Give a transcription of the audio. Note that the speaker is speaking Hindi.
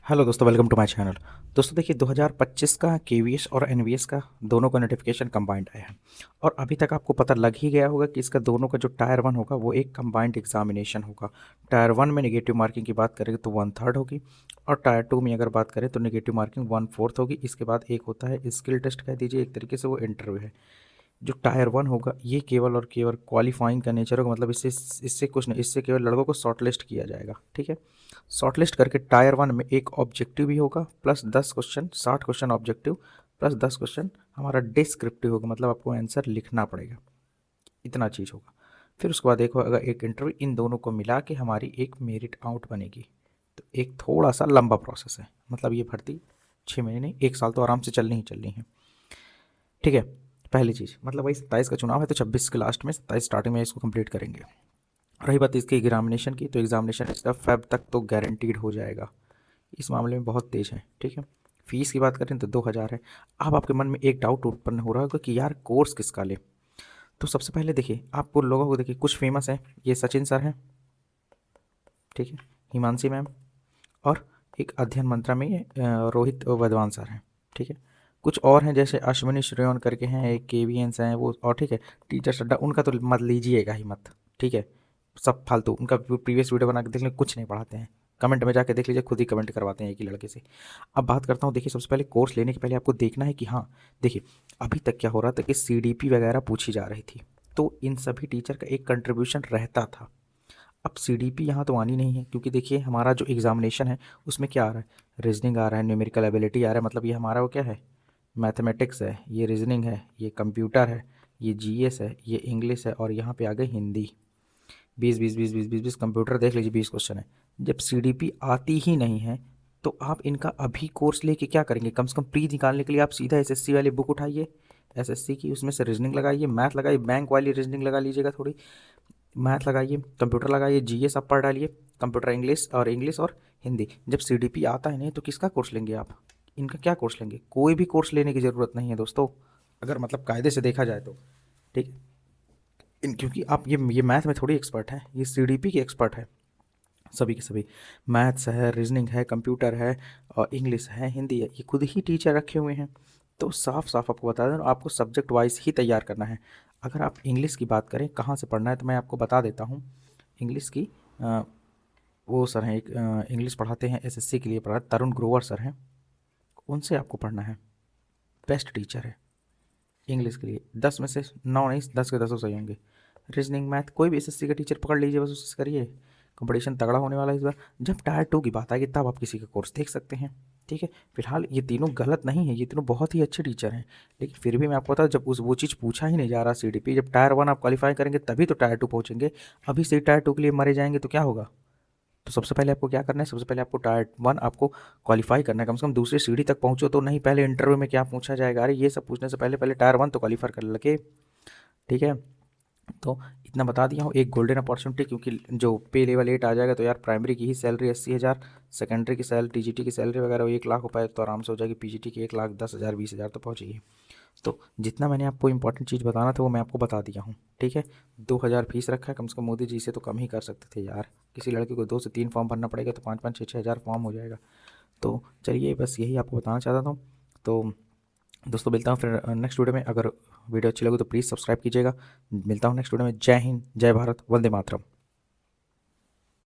हेलो दोस्तों, वेलकम टू माय चैनल। दोस्तों देखिए, 2025 का केवीएस और एनवीएस का दोनों का नोटिफिकेशन कंबाइंड आया है। और अभी तक आपको पता लग ही गया होगा कि इसका दोनों का जो टायर वन होगा वो एक कंबाइंड एग्जामिनेशन होगा। टायर वन में नेगेटिव मार्किंग की बात करें तो 1/3 होगी, और टायर टू में अगर बात करें तो नेगेटिव मार्किंग 1/4 होगी। इसके बाद एक होता है स्किल टेस्ट, कह दीजिए एक तरीके से वो इंटरव्यू है। जो टायर वन होगा ये केवल और केवल क्वालिफाइंग का नेचर होगा, मतलब इससे इससे कुछ नहीं, इससे केवल लड़कों को शॉर्टलिस्ट किया जाएगा। ठीक है, शॉर्टलिस्ट करके टायर वन में एक ऑब्जेक्टिव भी होगा plus 10 question, 60 question objective plus 10 question हमारा डिस्क्रिप्टिव होगा, मतलब आपको आंसर लिखना पड़ेगा, इतना चीज़ होगा। फिर उसके बाद देखो, अगर एक इंटरव्यू, इन दोनों को मिला के हमारी एक मेरिट आउट बनेगी। तो एक थोड़ा सा लंबा प्रोसेस है, मतलब ये भर्ती 6 महीने नहीं, 1 साल तो आराम से चलनी ही चलनी है। ठीक है, पहली चीज़ मतलब वही 27 का चुनाव है तो 26 के लास्ट में, 27 स्टार्टिंग में इसको कंप्लीट करेंगे। रही बात इसके एग्जामिनेशन की, तो एग्जामिनेशन इसका फेब तक तो गारंटीड हो जाएगा, इस मामले में बहुत तेज़ है। ठीक है, फीस की बात करें तो 2,000 है। अब आपके मन में एक डाउट उत्पन्न हो रहा होगा कि यार कोर्स किसका ले। तो सबसे पहले देखिए, आपको लोगों को देखिए कुछ फेमस हैं, ये सचिन सर हैं, ठीक है, हिमांशी मैम, और एक अध्ययन मंत्रा में रोहित वधवान सर हैं। ठीक है, कुछ और हैं जैसे अश्विनी श्रेयन करके हैं, एक केवीएंस हैं वो, और ठीक है, टीचर सड्डा, उनका तो मत लीजिएगा ही मत। ठीक है, सब फालतू, उनका प्रीवियस वीडियो बना के देख लें, कुछ नहीं पढ़ाते हैं। कमेंट में जाके देख लीजिए, खुद ही कमेंट करवाते हैं एक ही लड़के से। अब बात करता हूँ, देखिए सबसे पहले कोर्स लेने के पहले आपको देखना है कि हाँ, देखिए अभी तक क्या हो रहा था कि सीडीपी वगैरह पूछी जा रही थी, तो इन सभी टीचर का एक कंट्रीब्यूशन रहता था। अब सीडीपी यहाँ तो आनी नहीं है, क्योंकि देखिए हमारा जो एग्जामिनेशन है उसमें क्या आ रहा है, रीजनिंग आ रहा है, न्यूमेरिकल एबिलिटी आ रहा है, मतलब ये हमारा वो क्या है, मैथमेटिक्स है, ये रीजनिंग है, ये कंप्यूटर है, ये जीएस है, ये इंग्लिश है, और यहाँ पे आ गई हिंदी। 20 20 20 20 20 20 कंप्यूटर देख लीजिए, 20 क्वेश्चन है। जब सीडीपी आती ही नहीं है तो आप इनका अभी कोर्स लेके क्या करेंगे। कम से कम प्री निकालने के लिए आप सीधा एसएससी वाली बुक उठाइए, एसएससी की, उसमें से रीजनिंग लगाइए, मैथ लगाइए, बैंक वाली रीजनिंग लगा लीजिएगा थोड़ी, मैथ लगाइए, कंप्यूटर लगाइए, जीएस आप पढ़ डालिए, कंप्यूटर इंग्लिश और हिंदी। जब सीडीपी आता है नहीं तो किसका कोर्स लेंगे आप, इनका क्या कोर्स लेंगे। कोई भी कोर्स लेने की ज़रूरत नहीं है दोस्तों, अगर मतलब कायदे से देखा जाए तो। ठीक है, इन क्योंकि आप ये मैथ में थोड़ी एक्सपर्ट है, ये सीडीपी की एक्सपर्ट है, सभी के सभी। मैथ्स है, रीजनिंग है, कंप्यूटर है, और इंग्लिश है, हिंदी है, ये खुद ही टीचर रखे हुए हैं। तो साफ साफ आपको बता दें, आपको सब्जेक्ट वाइज ही तैयार करना है। अगर आप इंग्लिश की बात करें कहाँ से पढ़ना है, तो मैं आपको बता देता हूँ। इंग्लिश की वो सर हैं, एक इंग्लिश पढ़ाते हैं, एसएससी के लिए पढ़ाते, तरुण ग्रोवर सर हैं, उनसे आपको पढ़ना है। बेस्ट टीचर है इंग्लिश के लिए, 10 में से 9 नहीं, 10 के 10 सही होंगे। रीजनिंग मैथ कोई भी एसएससी का टीचर पकड़ लीजिए, बस उससे करिए, कंपटीशन तगड़ा होने वाला है इस बार। जब टायर टू की बात आएगी तब आप किसी का कोर्स देख सकते हैं। ठीक है, फिलहाल ये तीनों गलत नहीं है, ये तीनों बहुत ही अच्छे टीचर हैं, लेकिन फिर भी मैं आपको बता, जब उस वो चीज़ पूछा ही नहीं जा रहा सीडीपी, जब टायर वन आप क्वालिफाई करेंगे तभी तो टायर टू पहुँचेंगे। अभी से टायर टू के लिए मरे जाएंगे तो क्या होगा। तो सबसे पहले आपको क्या करना है, सबसे पहले आपको टायर वन आपको क्वालिफाई करना है, कम से कम दूसरी सीढ़ी तक पहुंचो तो नहीं, पहले इंटरव्यू में क्या पूछा जाएगा, अरे ये सब पूछने से पहले पहले टायर वन तो क्वालिफाई कर लगे। ठीक है, तो इतना बता दिया हूँ, एक गोल्डन अपॉर्चुनिटी, क्योंकि जो पे लेवल 8 आ जाएगा तो यार प्राइमरी की ही सैलरी 80,000, सेकेंडरी की सैलरी, टीजीटी की सैलरी वगैरह वो 1 लाख हो पाए तो आराम से हो जाएगी, पीजीटी की 1,10,000 20,000 तो पहुँचेगी। तो जितना मैंने आपको इंपॉर्टेंट चीज़ बताना था वो मैं आपको बता दिया हूँ। ठीक है, 2,000 फीस रखा है, कम से कम मोदी जी से तो कम ही कर सकते थे यार। किसी लड़के को 2 से 3 फॉर्म भरना पड़ेगा तो 5-5 6-6 हज़ार फॉर्म हो जाएगा। तो चलिए, बस यही आपको बताना चाहता था। तो दोस्तों मिलता हूँ फिर नेक्स्ट वीडियो में। अगर वीडियो अच्छी लगी तो प्लीज़ सब्सक्राइब कीजिएगा। मिलता हूँ नेक्स्ट वीडियो में। जय हिंद, जय भारत, वंदे मातरम।